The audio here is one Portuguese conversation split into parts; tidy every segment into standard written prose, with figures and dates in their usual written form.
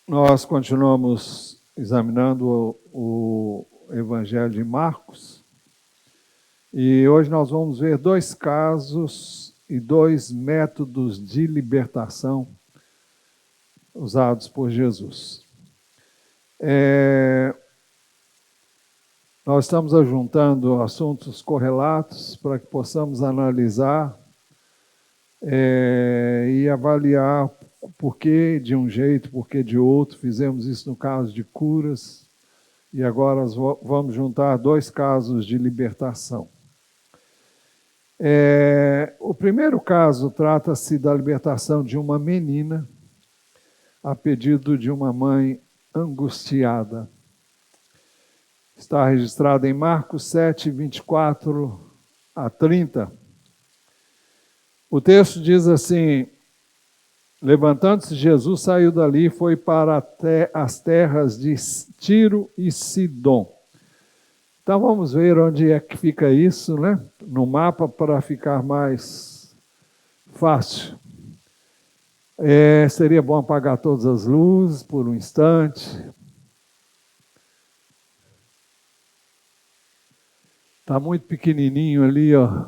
Nós continuamos examinando o Evangelho de Marcos e hoje nós vamos ver dois casos e dois métodos de libertação usados por Jesus. Nós estamos ajuntando assuntos correlatos para que possamos analisar e avaliar por que de um jeito, por que de outro. Fizemos isso no caso de curas e agora vamos juntar dois casos de libertação. O primeiro caso trata-se da libertação de uma menina a pedido de uma mãe angustiada. Está registrado em Marcos 7, 24 a 30. O texto diz assim: levantando-se, Jesus saiu dali e foi para as terras de Tiro e Sidom. Então vamos ver onde é que fica isso, né? No mapa, para ficar mais fácil. Seria bom apagar todas as luzes por um instante. Está muito pequenininho ali, ó.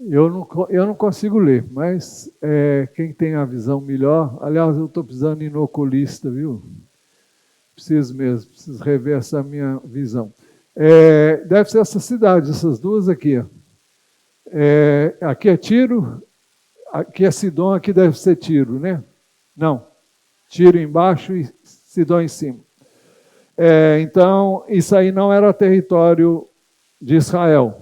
Eu não consigo ler, mas quem tem a visão melhor... Aliás, eu estou precisando ir no oculista, viu? Preciso rever essa minha visão. Deve ser essa cidade, essas duas aqui. Aqui é Tiro, aqui é Sidom, aqui deve ser Tiro, né? Não, Tiro embaixo e Sidom em cima. Então, isso aí não era território de Israel.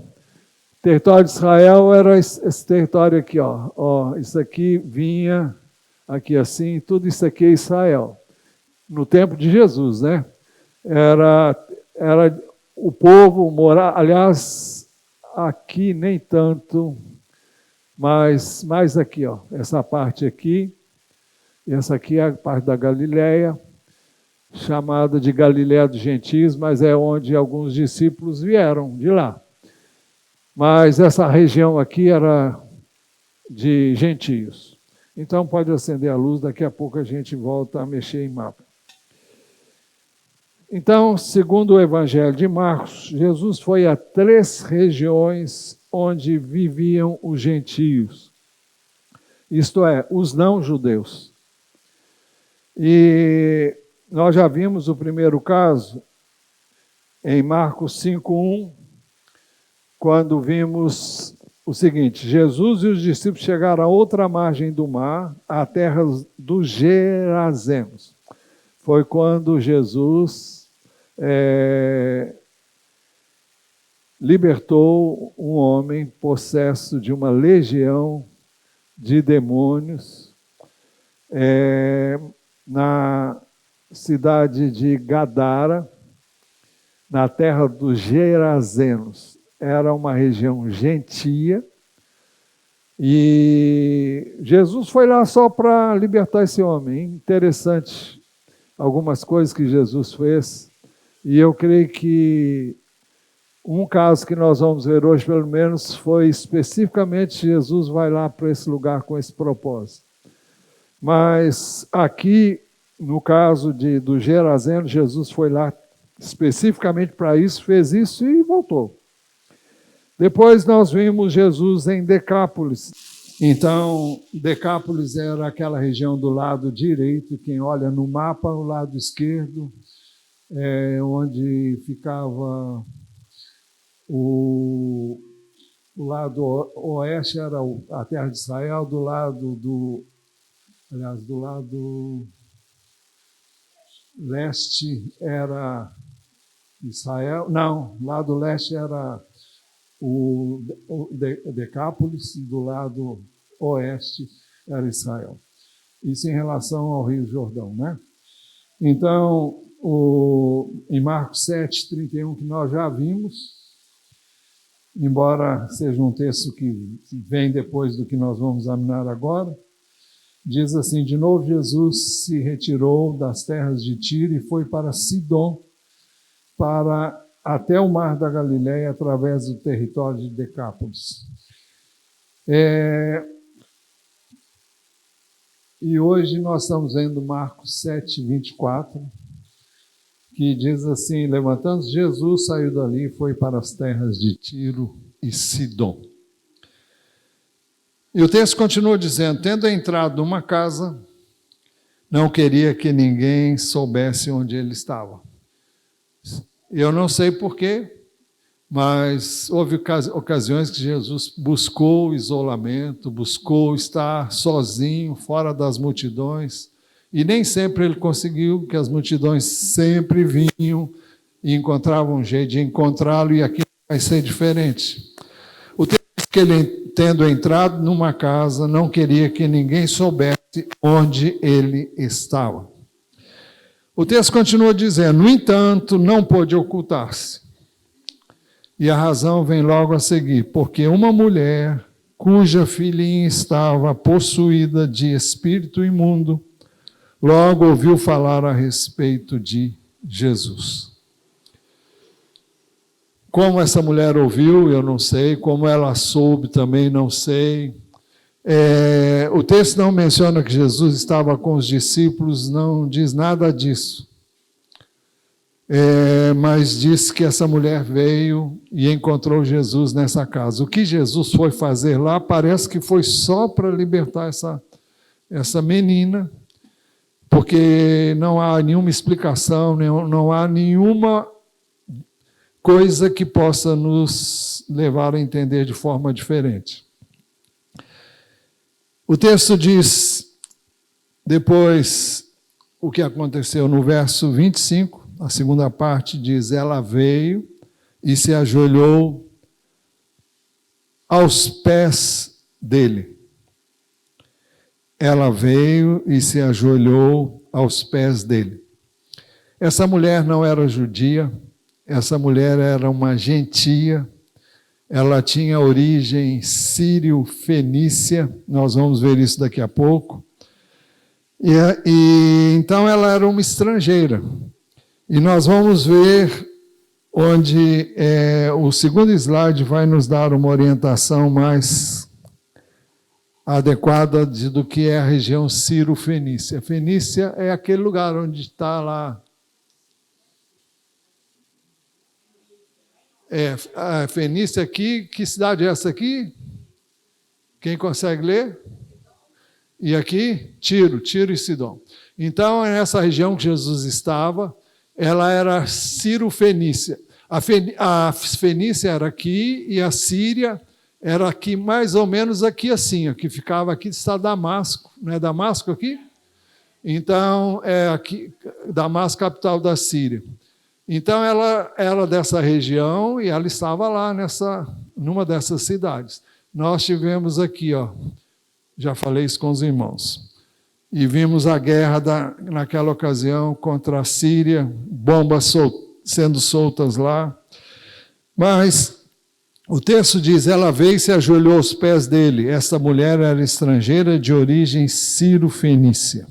O território de Israel era esse território aqui, ó. Isso aqui vinha aqui assim, tudo isso aqui é Israel. No tempo de Jesus, né? Era o povo morar, aliás, aqui nem tanto, mas mais aqui, ó. Essa parte aqui, e essa aqui é a parte da Galileia, chamada de Galileia dos Gentios, mas é onde alguns discípulos vieram de lá. Mas essa região aqui era de gentios. Então pode acender a luz, daqui a pouco a gente volta a mexer em mapa. Então, segundo o Evangelho de Marcos, Jesus foi a 3 regiões onde viviam os gentios. Isto é, os não-judeus. E nós já vimos o primeiro caso em Marcos 5:1, quando vimos o seguinte: Jesus e os discípulos chegaram a outra margem do mar, à terra dos Gerazenos. Foi quando Jesus libertou um homem possesso de uma legião de demônios na cidade de Gadara, na terra dos Gerazenos. Era uma região gentia, e Jesus foi lá só para libertar esse homem. Interessante algumas coisas que Jesus fez, e eu creio que um caso que nós vamos ver hoje, pelo menos, foi especificamente Jesus vai lá para esse lugar com esse propósito. Mas aqui, no caso do Gerazeno, Jesus foi lá especificamente para isso, fez isso e voltou. Depois nós vimos Jesus em Decápolis. Então, Decápolis era aquela região do lado direito, quem olha no mapa, o lado esquerdo, onde ficava o lado oeste, era a terra de Israel, do lado leste era Israel, não, lado leste era o Decápolis, do lado oeste era Israel. Isso em relação ao Rio Jordão, né? Então, em Marcos 7, 31, que nós já vimos, embora seja um texto que vem depois do que nós vamos examinar agora, diz assim: de novo Jesus se retirou das terras de Tiro e foi para Sidom, até o mar da Galileia, através do território de Decápolis. E hoje nós estamos vendo Marcos 7, 24, que diz assim: levantando-se Jesus, saiu dali e foi para as terras de Tiro e Sidom. E o texto continua dizendo: tendo entrado numa casa, não queria que ninguém soubesse onde ele estava. Eu não sei porquê, mas houve ocasiões que Jesus buscou isolamento, buscou estar sozinho, fora das multidões, e nem sempre ele conseguiu, porque as multidões sempre vinham e encontravam um jeito de encontrá-lo, e aqui vai ser diferente. O texto diz que ele, tendo entrado numa casa, não queria que ninguém soubesse onde ele estava. O texto continua dizendo: no entanto, não pôde ocultar-se. E a razão vem logo a seguir: porque uma mulher cuja filhinha estava possuída de espírito imundo, logo ouviu falar a respeito de Jesus. Como essa mulher ouviu, eu não sei. Como ela soube, também não sei. O texto não menciona que Jesus estava com os discípulos, não diz nada disso. Mas diz que essa mulher veio e encontrou Jesus nessa casa. O que Jesus foi fazer lá parece que foi só para libertar essa menina, porque não há nenhuma explicação, não há nenhuma coisa que possa nos levar a entender de forma diferente. O texto diz, depois, o que aconteceu no verso 25, a segunda parte diz: ela veio e se ajoelhou aos pés dele. Ela veio e se ajoelhou aos pés dele. Essa mulher não era judia, essa mulher era uma gentia. Ela tinha origem sírio-fenícia, nós vamos ver isso daqui a pouco. E então ela era uma estrangeira. E nós vamos ver onde o segundo slide vai nos dar uma orientação mais adequada do que é a região sírio-fenícia. Fenícia é aquele lugar onde está lá. A Fenícia aqui, que cidade é essa aqui? Quem consegue ler? E aqui, Tiro e Sidom. Então, nessa região que Jesus estava, ela era Sírio-Fenícia. A Fenícia era aqui e a Síria era aqui, mais ou menos aqui assim, que ficava aqui está Damasco. Não é Damasco aqui? Então, aqui, Damasco, capital da Síria. Então, ela era dessa região e ela estava lá numa dessas cidades. Nós tivemos aqui, já falei isso com os irmãos, e vimos a guerra naquela ocasião contra a Síria, bombas sendo soltas lá. Mas o texto diz: ela veio e se ajoelhou aos pés dele. Essa mulher era estrangeira de origem sírio-fenícia.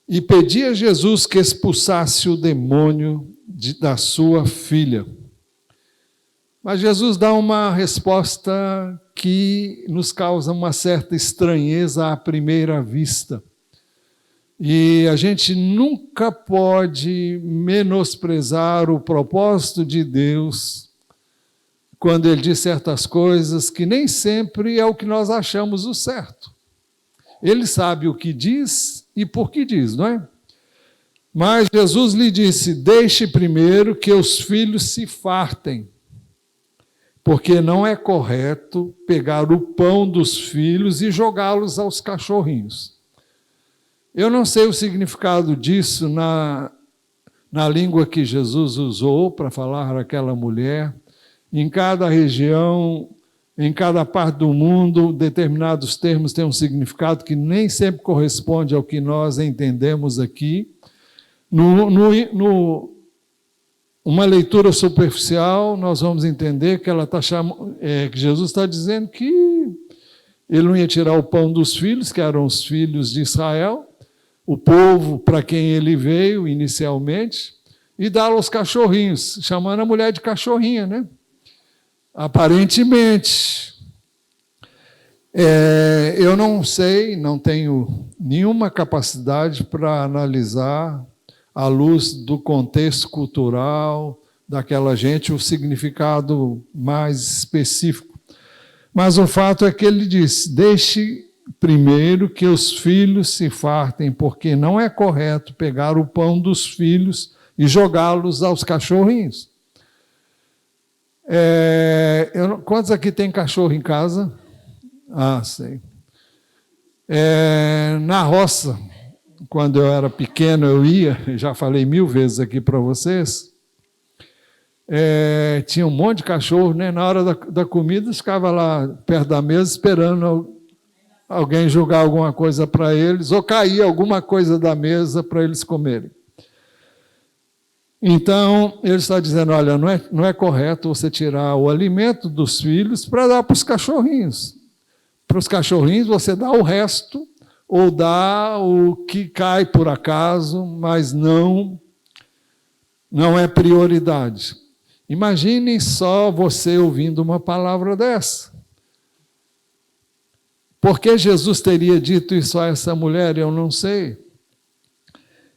E pedia a Jesus que expulsasse o demônio da sua filha. Mas Jesus dá uma resposta que nos causa uma certa estranheza à primeira vista. E a gente nunca pode menosprezar o propósito de Deus quando Ele diz certas coisas que nem sempre é o que nós achamos o certo. Ele sabe o que diz e por que diz, não é? Mas Jesus lhe disse: deixe primeiro que os filhos se fartem, porque não é correto pegar o pão dos filhos e jogá-los aos cachorrinhos. Eu não sei o significado disso na língua que Jesus usou para falar àquela mulher. Em cada região, em cada parte do mundo, determinados termos têm um significado que nem sempre corresponde ao que nós entendemos aqui. Uma leitura superficial, nós vamos entender que ela que Jesus está dizendo que ele não ia tirar o pão dos filhos, que eram os filhos de Israel, o povo para quem ele veio inicialmente, e dá-lo aos cachorrinhos, chamando a mulher de cachorrinha, né? Aparentemente. Eu não sei, não tenho nenhuma capacidade para analisar, à luz do contexto cultural daquela gente, o significado mais específico. Mas o fato é que ele disse: deixe primeiro que os filhos se fartem, porque não é correto pegar o pão dos filhos e jogá-los aos cachorrinhos. Quantos aqui tem cachorro em casa? Ah, sei. Na roça, quando eu era pequeno, eu ia, já falei 1000 vezes aqui para vocês, tinha um monte de cachorro, né? Na hora da comida, ficava lá perto da mesa esperando alguém jogar alguma coisa para eles, ou cair alguma coisa da mesa para eles comerem. Então, ele está dizendo, olha, não é correto você tirar o alimento dos filhos para dar para os cachorrinhos. Para os cachorrinhos você dá o resto, ou dá o que cai por acaso, mas não é prioridade. Imaginem só você ouvindo uma palavra dessa. Por que Jesus teria dito isso a essa mulher? Eu não sei.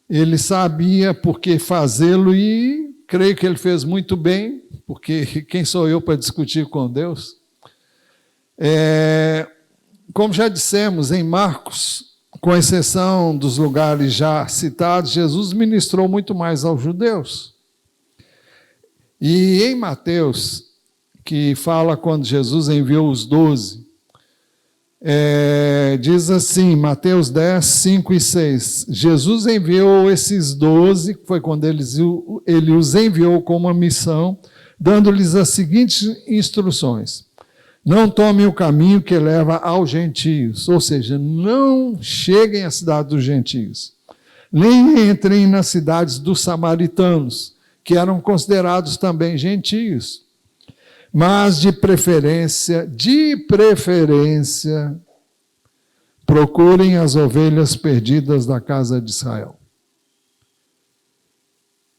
Ele sabia por que fazê-lo e creio que ele fez muito bem, porque quem sou eu para discutir com Deus? Como já dissemos, em Marcos, com exceção dos lugares já citados, Jesus ministrou muito mais aos judeus. E em Mateus, que fala quando Jesus enviou os 12, diz assim, Mateus 10, 5 e 6, Jesus enviou esses 12, foi quando ele os enviou com uma missão, dando-lhes as seguintes instruções: não tomem o caminho que leva aos gentios, ou seja, não cheguem à cidade dos gentios, nem entrem nas cidades dos samaritanos, que eram considerados também gentios, mas de preferência, procurem as ovelhas perdidas da casa de Israel.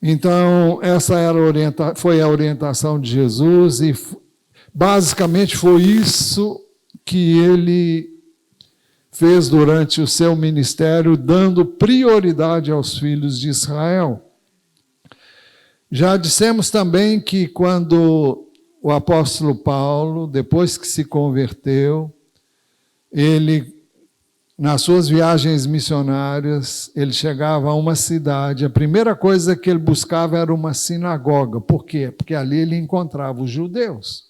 Então, essa foi a orientação de Jesus e basicamente foi isso que ele fez durante o seu ministério, dando prioridade aos filhos de Israel. Já dissemos também que quando o apóstolo Paulo, depois que se converteu, ele, nas suas viagens missionárias, ele chegava a uma cidade, a primeira coisa que ele buscava era uma sinagoga. Por quê? Porque ali ele encontrava os judeus.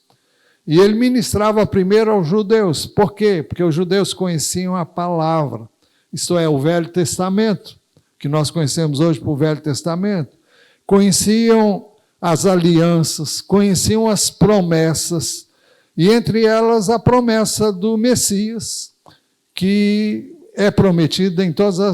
E ele ministrava primeiro aos judeus. Por quê? Porque os judeus conheciam a palavra, isto é, o Velho Testamento, que nós conhecemos hoje por Velho Testamento. Conheciam as alianças, conheciam as promessas, e entre elas a promessa do Messias, que é prometida em todas as